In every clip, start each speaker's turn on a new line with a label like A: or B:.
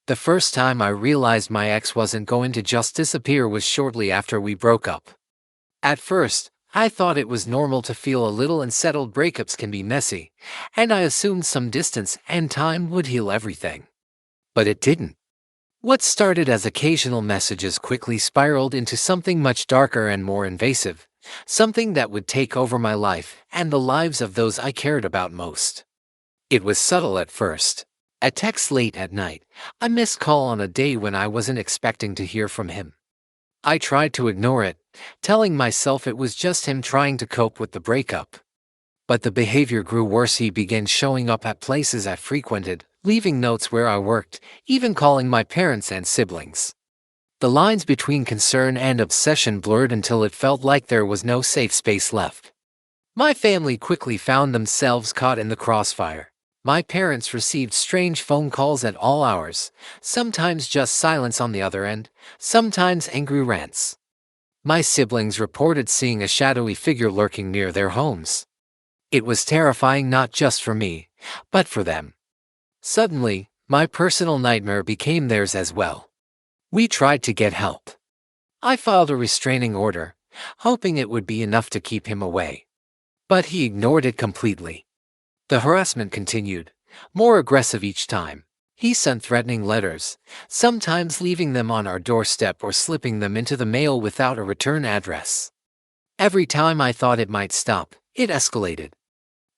A: The first time I realized my ex wasn't going to just disappear was shortly after we broke up. At first, I thought it was normal to feel a little unsettled. Breakups can be messy, and I assumed some distance and time would heal everything. But it didn't. What started as occasional messages quickly spiraled into something much darker and more invasive, something that would take over my life and the lives of those I cared about most. It was subtle at first. A text late at night, a missed call on a day when I wasn't expecting to hear from him. I tried to ignore it, telling myself it was just him trying to cope with the breakup. But the behavior grew worse. He began showing up at places I frequented, leaving notes where I worked, even calling my parents and siblings. The lines between concern and obsession blurred until it felt like there was no safe space left. My family quickly found themselves caught in the crossfire. My parents received strange phone calls at all hours, sometimes just silence on the other end, sometimes angry rants. My siblings reported seeing a shadowy figure lurking near their homes. It was terrifying not just for me, but for them. Suddenly, my personal nightmare became theirs as well. We tried to get help. I filed a restraining order, hoping it would be enough to keep him away. But he ignored it completely. The harassment continued, more aggressive each time. He sent threatening letters, sometimes leaving them on our doorstep or slipping them into the mail without a return address. Every time I thought it might stop, it escalated.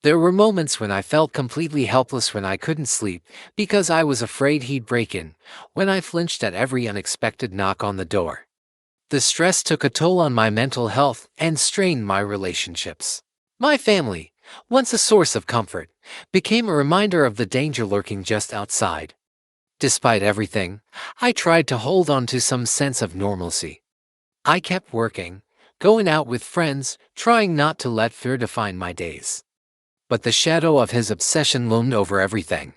A: There were moments when I felt completely helpless, when I couldn't sleep because I was afraid he'd break in, when I flinched at every unexpected knock on the door. The stress took a toll on my mental health and strained my relationships. My family, once a source of comfort, became a reminder of the danger lurking just outside. Despite everything, I tried to hold on to some sense of normalcy. I kept working, going out with friends, trying not to let fear define my days. But the shadow of his obsession loomed over everything.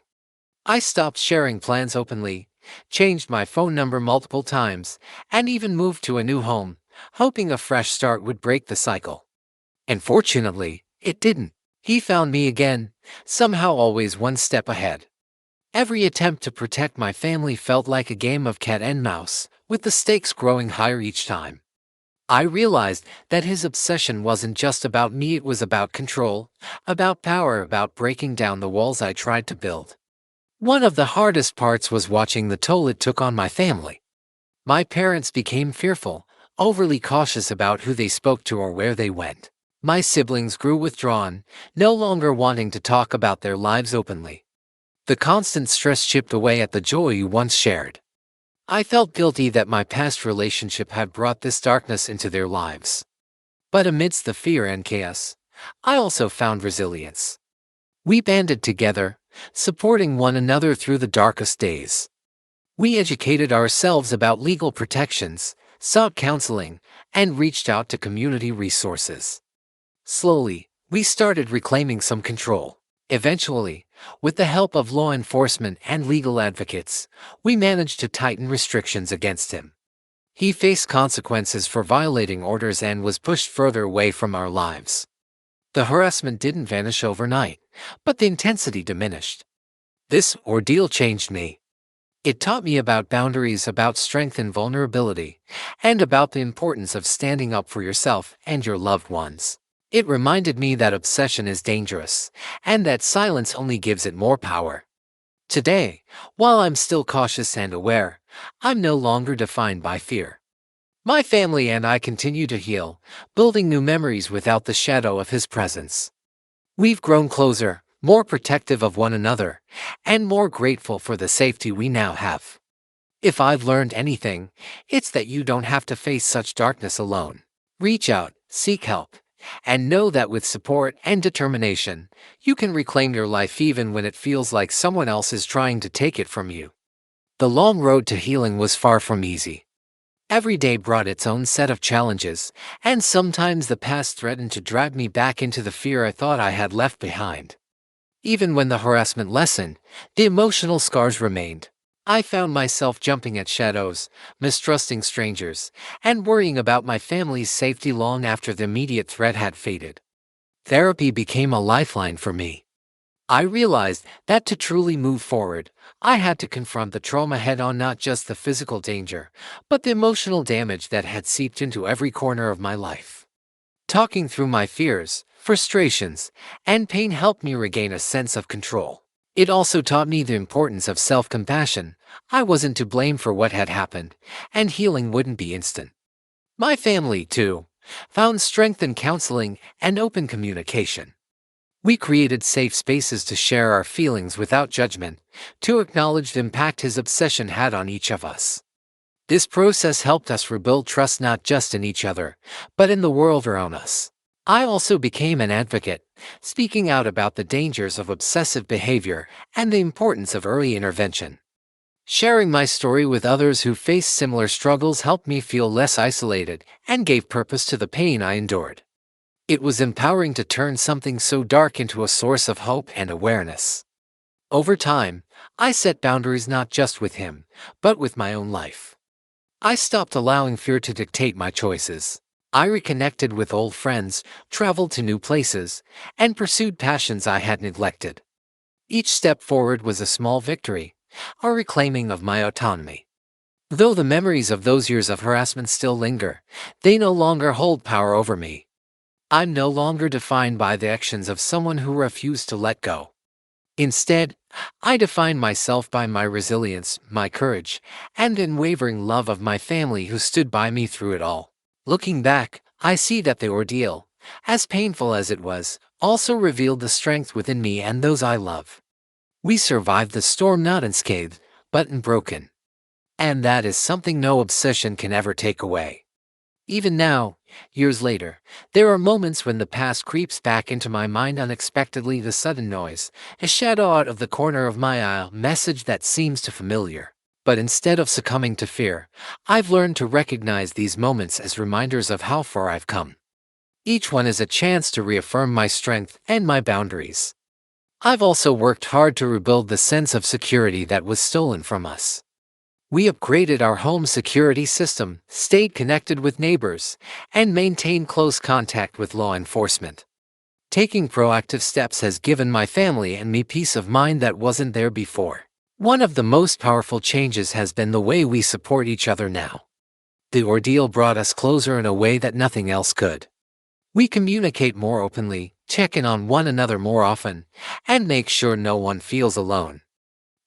A: I stopped sharing plans openly, changed my phone number multiple times, and even moved to a new home, hoping a fresh start would break the cycle. And fortunately, it didn't. He found me again, somehow always one step ahead. Every attempt to protect my family felt like a game of cat and mouse, with the stakes growing higher each time. I realized that his obsession wasn't just about me, it was about control, about power, about breaking down the walls I tried to build. One of the hardest parts was watching the toll it took on my family. My parents became fearful, overly cautious about who they spoke to or where they went. My siblings grew withdrawn, no longer wanting to talk about their lives openly. The constant stress chipped away at the joy we once shared. I felt guilty that my past relationship had brought this darkness into their lives. But amidst the fear and chaos, I also found resilience. We banded together, supporting one another through the darkest days. We educated ourselves about legal protections, sought counseling, and reached out to community resources. Slowly, we started reclaiming some control. Eventually, with the help of law enforcement and legal advocates, we managed to tighten restrictions against him. He faced consequences for violating orders and was pushed further away from our lives. The harassment didn't vanish overnight, but the intensity diminished. This ordeal changed me. It taught me about boundaries, about strength and vulnerability, and about the importance of standing up for yourself and your loved ones. It reminded me that obsession is dangerous, and that silence only gives it more power. Today, while I'm still cautious and aware, I'm no longer defined by fear. My family and I continue to heal, building new memories without the shadow of his presence. We've grown closer, more protective of one another, and more grateful for the safety we now have. If I've learned anything, it's that you don't have to face such darkness alone. Reach out, seek help, and know that with support and determination, you can reclaim your life even when it feels like someone else is trying to take it from you. The long road to healing was far from easy. Every day brought its own set of challenges, and sometimes the past threatened to drag me back into the fear I thought I had left behind. Even when the harassment lessened, the emotional scars remained. I found myself jumping at shadows, mistrusting strangers, and worrying about my family's safety long after the immediate threat had faded. Therapy became a lifeline for me. I realized that to truly move forward, I had to confront the trauma head on, not just the physical danger, but the emotional damage that had seeped into every corner of my life. Talking through my fears, frustrations, and pain helped me regain a sense of control. It also taught me the importance of self-compassion. I wasn't to blame for what had happened, and healing wouldn't be instant. My family, too, found strength in counseling and open communication. We created safe spaces to share our feelings without judgment, to acknowledge the impact his obsession had on each of us. This process helped us rebuild trust not just in each other, but in the world around us. I also became an advocate, speaking out about the dangers of obsessive behavior and the importance of early intervention. Sharing my story with others who faced similar struggles helped me feel less isolated and gave purpose to the pain I endured. It was empowering to turn something so dark into a source of hope and awareness. Over time, I set boundaries not just with him, but with my own life. I stopped allowing fear to dictate my choices. I reconnected with old friends, traveled to new places, and pursued passions I had neglected. Each step forward was a small victory, a reclaiming of my autonomy. Though the memories of those years of harassment still linger, they no longer hold power over me. I'm no longer defined by the actions of someone who refused to let go. Instead, I define myself by my resilience, my courage, and the unwavering love of my family who stood by me through it all. Looking back, I see that the ordeal, as painful as it was, also revealed the strength within me and those I love. We survived the storm not unscathed, but unbroken. And that is something no obsession can ever take away. Even now, years later, there are moments when the past creeps back into my mind unexpectedly, the sudden noise, a shadow out of the corner of my eye, a message that seems too familiar. But instead of succumbing to fear, I've learned to recognize these moments as reminders of how far I've come. Each one is a chance to reaffirm my strength and my boundaries. I've also worked hard to rebuild the sense of security that was stolen from us. We upgraded our home security system, stayed connected with neighbors, and maintained close contact with law enforcement. Taking proactive steps has given my family and me peace of mind that wasn't there before. One of the most powerful changes has been the way we support each other now. The ordeal brought us closer in a way that nothing else could. We communicate more openly, check in on one another more often, and make sure no one feels alone.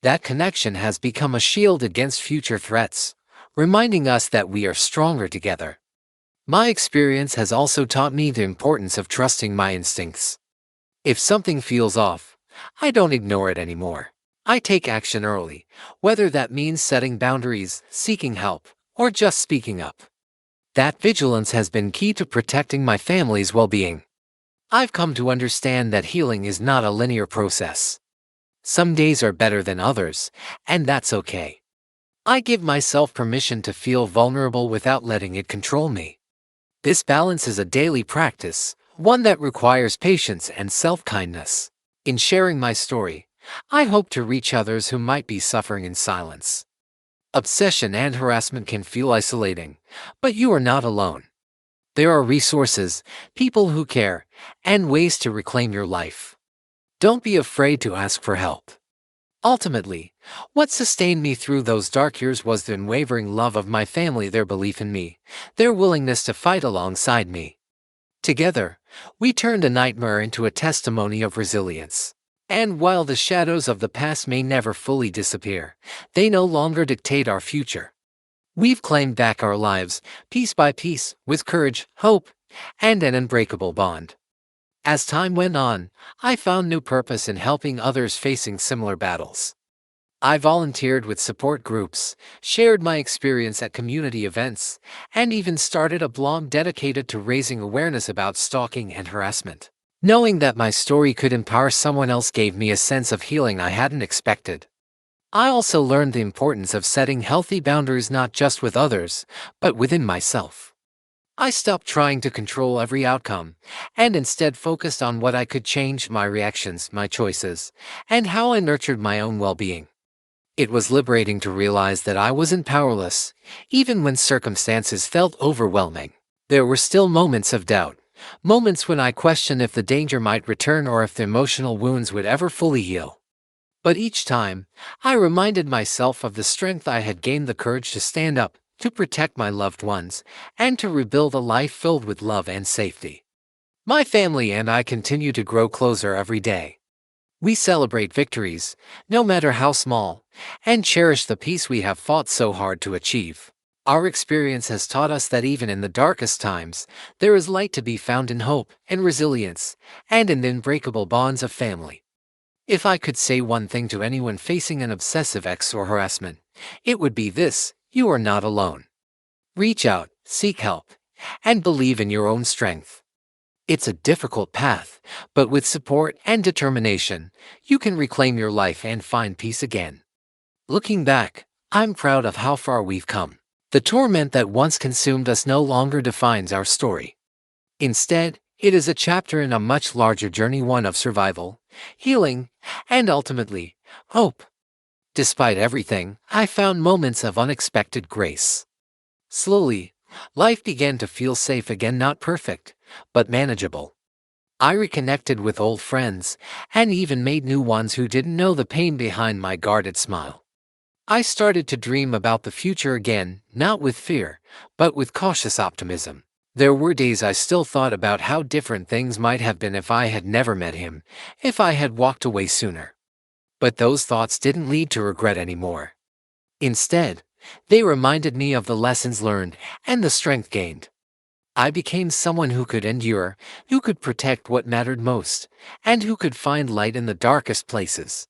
A: That connection has become a shield against future threats, reminding us that we are stronger together. My experience has also taught me the importance of trusting my instincts. If something feels off, I don't ignore it anymore. I take action early, whether that means setting boundaries, seeking help, or just speaking up. That vigilance has been key to protecting my family's well-being. I've come to understand that healing is not a linear process. Some days are better than others, and that's okay. I give myself permission to feel vulnerable without letting it control me. This balance is a daily practice, one that requires patience and self-kindness. In sharing my story, I hope to reach others who might be suffering in silence. Obsession and harassment can feel isolating, but you are not alone. There are resources, people who care, and ways to reclaim your life. Don't be afraid to ask for help. Ultimately, what sustained me through those dark years was the unwavering love of my family, their belief in me, their willingness to fight alongside me. Together, we turned a nightmare into a testimony of resilience. And while the shadows of the past may never fully disappear, they no longer dictate our future. We've claimed back our lives, piece by piece, with courage, hope, and an unbreakable bond. As time went on, I found new purpose in helping others facing similar battles. I volunteered with support groups, shared my experience at community events, and even started a blog dedicated to raising awareness about stalking and harassment. Knowing that my story could empower someone else gave me a sense of healing I hadn't expected. I also learned the importance of setting healthy boundaries not just with others, but within myself. I stopped trying to control every outcome, and instead focused on what I could change: my reactions, my choices, and how I nurtured my own well-being. It was liberating to realize that I wasn't powerless, even when circumstances felt overwhelming. There were still moments of doubt, moments when I questioned if the danger might return or if the emotional wounds would ever fully heal. But each time, I reminded myself of the strength I had gained, the courage to stand up, to protect my loved ones, and to rebuild a life filled with love and safety. My family and I continue to grow closer every day. We celebrate victories, no matter how small, and cherish the peace we have fought so hard to achieve. Our experience has taught us that even in the darkest times, there is light to be found in hope and resilience, and in the unbreakable bonds of family. If I could say one thing to anyone facing an obsessive ex or harassment, it would be this: you are not alone. Reach out, seek help, and believe in your own strength. It's a difficult path, but with support and determination, you can reclaim your life and find peace again. Looking back, I'm proud of how far we've come. The torment that once consumed us no longer defines our story. Instead, it is a chapter in a much larger journey, one of survival, healing, and ultimately, hope. Despite everything, I found moments of unexpected grace. Slowly, life began to feel safe again, not perfect, but manageable. I reconnected with old friends, and even made new ones who didn't know the pain behind my guarded smile. I started to dream about the future again, not with fear, but with cautious optimism. There were days I still thought about how different things might have been if I had never met him, if I had walked away sooner. But those thoughts didn't lead to regret anymore. Instead, they reminded me of the lessons learned and the strength gained. I became someone who could endure, who could protect what mattered most, and who could find light in the darkest places.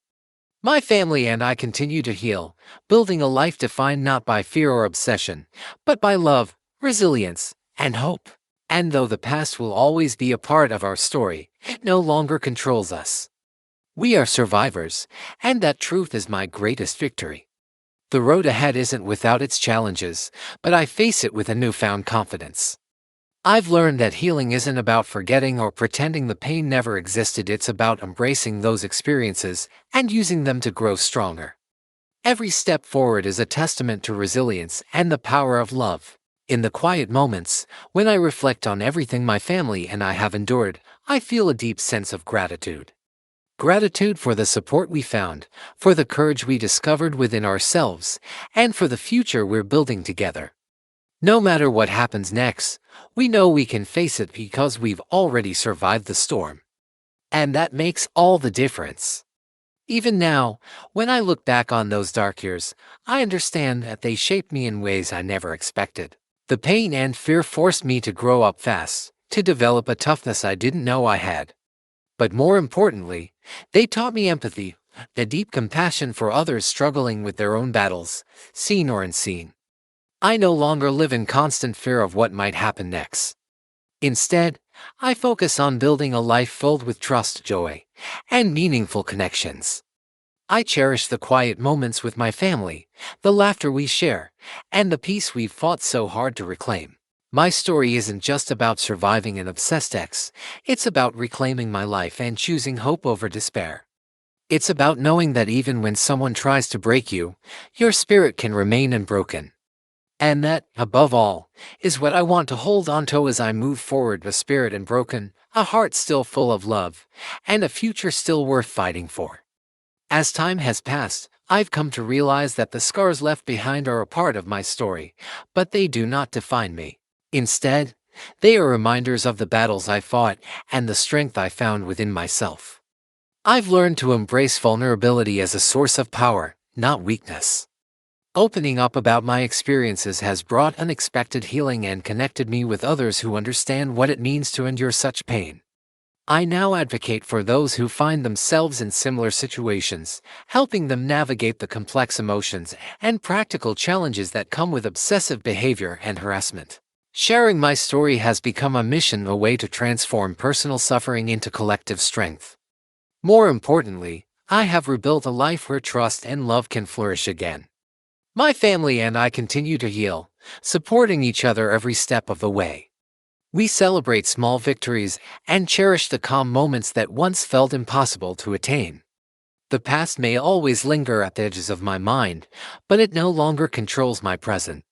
A: My family and I continue to heal, building a life defined not by fear or obsession, but by love, resilience, and hope. And though the past will always be a part of our story, it no longer controls us. We are survivors, and that truth is my greatest victory. The road ahead isn't without its challenges, but I face it with a newfound confidence. I've learned that healing isn't about forgetting or pretending the pain never existed. It's about embracing those experiences and using them to grow stronger. Every step forward is a testament to resilience and the power of love. In the quiet moments, when I reflect on everything my family and I have endured, I feel a deep sense of gratitude. Gratitude for the support we found, for the courage we discovered within ourselves, and for the future we're building together. No matter what happens next, we know we can face it because we've already survived the storm. And that makes all the difference. Even now, when I look back on those dark years, I understand that they shaped me in ways I never expected. The pain and fear forced me to grow up fast, to develop a toughness I didn't know I had. But more importantly, they taught me empathy, the deep compassion for others struggling with their own battles, seen or unseen. I no longer live in constant fear of what might happen next. Instead, I focus on building a life filled with trust, joy, and meaningful connections. I cherish the quiet moments with my family, the laughter we share, and the peace we've fought so hard to reclaim. My story isn't just about surviving an obsessed ex, it's about reclaiming my life and choosing hope over despair. It's about knowing that even when someone tries to break you, your spirit can remain unbroken. And that, above all, is what I want to hold on to as I move forward, a spirit unbroken, a heart still full of love, and a future still worth fighting for. As time has passed, I've come to realize that the scars left behind are a part of my story, but they do not define me. Instead, they are reminders of the battles I fought and the strength I found within myself. I've learned to embrace vulnerability as a source of power, not weakness. Opening up about my experiences has brought unexpected healing and connected me with others who understand what it means to endure such pain. I now advocate for those who find themselves in similar situations, helping them navigate the complex emotions and practical challenges that come with obsessive behavior and harassment. Sharing my story has become a mission, a way to transform personal suffering into collective strength. More importantly, I have rebuilt a life where trust and love can flourish again. My family and I continue to heal, supporting each other every step of the way. We celebrate small victories and cherish the calm moments that once felt impossible to attain. The past may always linger at the edges of my mind, but it no longer controls my present.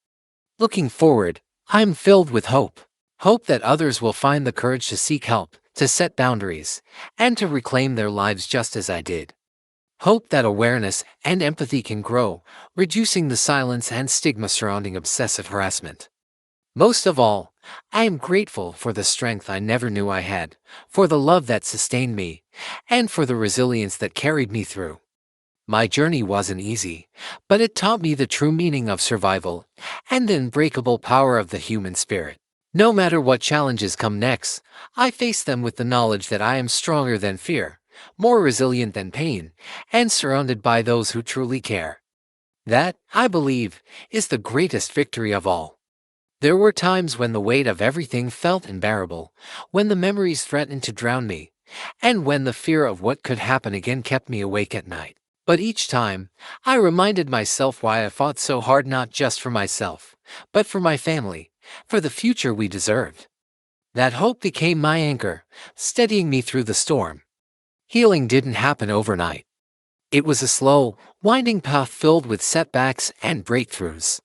A: Looking forward, I'm filled with hope. Hope that others will find the courage to seek help, to set boundaries, and to reclaim their lives just as I did. Hope that awareness and empathy can grow, reducing the silence and stigma surrounding obsessive harassment. Most of all, I am grateful for the strength I never knew I had, for the love that sustained me, and for the resilience that carried me through. My journey wasn't easy, but it taught me the true meaning of survival and the unbreakable power of the human spirit. No matter what challenges come next, I face them with the knowledge that I am stronger than fear, more resilient than pain, and surrounded by those who truly care. That, I believe, is the greatest victory of all. There were times when the weight of everything felt unbearable, when the memories threatened to drown me, and when the fear of what could happen again kept me awake at night. But each time, I reminded myself why I fought so hard, not just for myself, but for my family, for the future we deserved. That hope became my anchor, steadying me through the storm. Healing didn't happen overnight. It was a slow, winding path filled with setbacks and breakthroughs.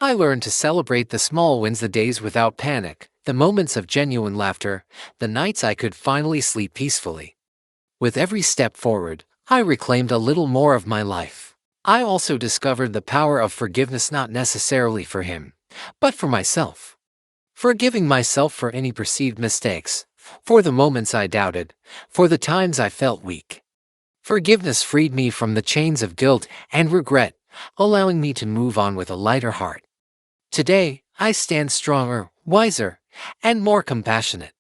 A: I learned to celebrate the small wins, the days without panic, the moments of genuine laughter, the nights I could finally sleep peacefully. With every step forward, I reclaimed a little more of my life. I also discovered the power of forgiveness, not necessarily for him, but for myself. Forgiving myself for any perceived mistakes, for the moments I doubted, for the times I felt weak. Forgiveness freed me from the chains of guilt and regret, allowing me to move on with a lighter heart. Today, I stand stronger, wiser, and more compassionate.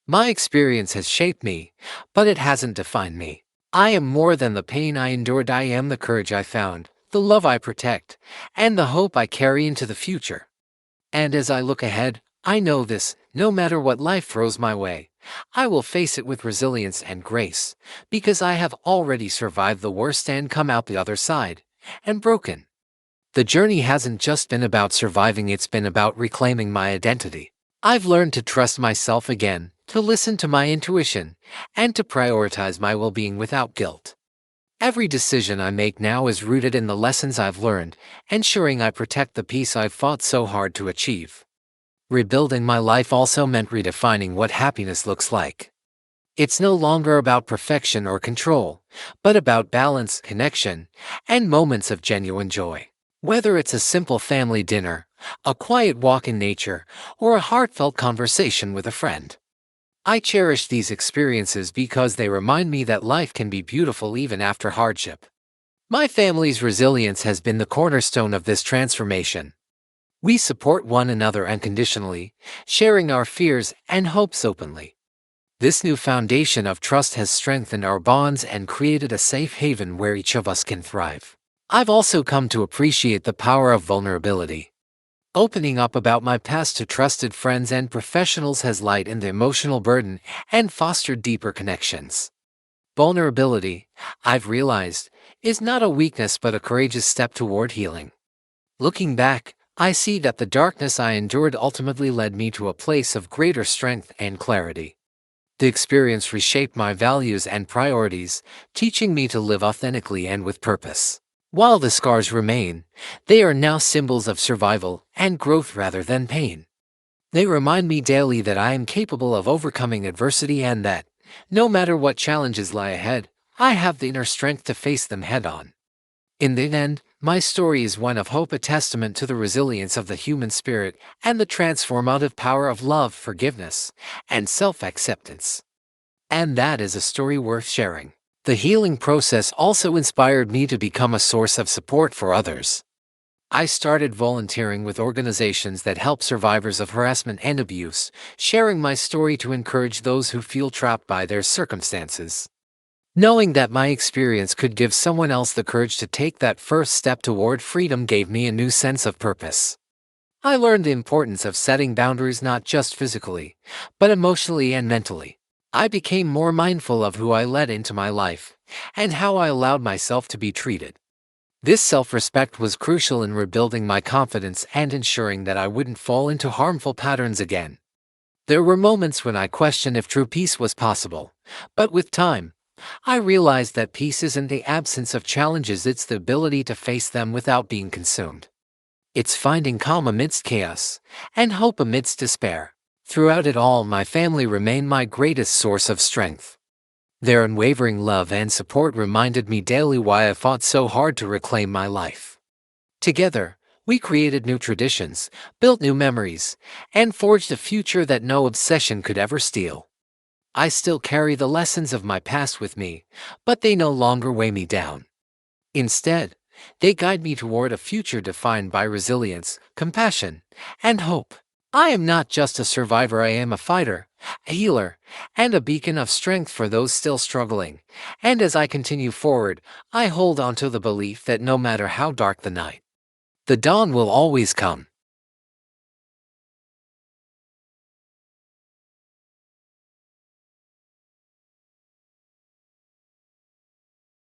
A: My experience has shaped me, but it hasn't defined me. I am more than the pain I endured. I am the courage I found, the love I protect, and the hope I carry into the future. And as I look ahead, I know this: no matter what life throws my way, I will face it with resilience and grace, because I have already survived the worst and come out the other side, and broken. The journey hasn't just been about surviving, it's been about reclaiming my identity. I've learned to trust myself again, to listen to my intuition, and to prioritize my well-being without guilt. Every decision I make now is rooted in the lessons I've learned, ensuring I protect the peace I've fought so hard to achieve. Rebuilding my life also meant redefining what happiness looks like. It's no longer about perfection or control, but about balance, connection, and moments of genuine joy. Whether it's a simple family dinner, a quiet walk in nature, or a heartfelt conversation with a friend, I cherish these experiences because they remind me that life can be beautiful even after hardship. My family's resilience has been the cornerstone of this transformation. We support one another unconditionally, sharing our fears and hopes openly. This new foundation of trust has strengthened our bonds and created a safe haven where each of us can thrive. I've also come to appreciate the power of vulnerability. Opening up about my past to trusted friends and professionals has lightened the emotional burden and fostered deeper connections. Vulnerability, I've realized, is not a weakness but a courageous step toward healing. Looking back, I see that the darkness I endured ultimately led me to a place of greater strength and clarity. The experience reshaped my values and priorities, teaching me to live authentically and with purpose. While the scars remain, they are now symbols of survival and growth rather than pain. They remind me daily that I am capable of overcoming adversity and that, no matter what challenges lie ahead, I have the inner strength to face them head-on. In the end, my story is one of hope, a testament to the resilience of the human spirit and the transformative power of love, forgiveness, and self-acceptance. And that is a story worth sharing. The healing process also inspired me to become a source of support for others. I started volunteering with organizations that help survivors of harassment and abuse, sharing my story to encourage those who feel trapped by their circumstances. Knowing that my experience could give someone else the courage to take that first step toward freedom gave me a new sense of purpose. I learned the importance of setting boundaries, not just physically, but emotionally and mentally. I became more mindful of who I let into my life, and how I allowed myself to be treated. This self-respect was crucial in rebuilding my confidence and ensuring that I wouldn't fall into harmful patterns again. There were moments when I questioned if true peace was possible, but with time, I realized that peace isn't the absence of challenges, it's the ability to face them without being consumed. It's finding calm amidst chaos, and hope amidst despair. Throughout it all, my family remained my greatest source of strength. Their unwavering love and support reminded me daily why I fought so hard to reclaim my life. Together, we created new traditions, built new memories, and forged a future that no obsession could ever steal. I still carry the lessons of my past with me, but they no longer weigh me down. Instead, they guide me toward a future defined by resilience, compassion, and hope. I am not just a survivor, I am a fighter, a healer, and a beacon of strength for those still struggling. And as I continue forward, I hold on to the belief that no matter how dark the night, the dawn will always come.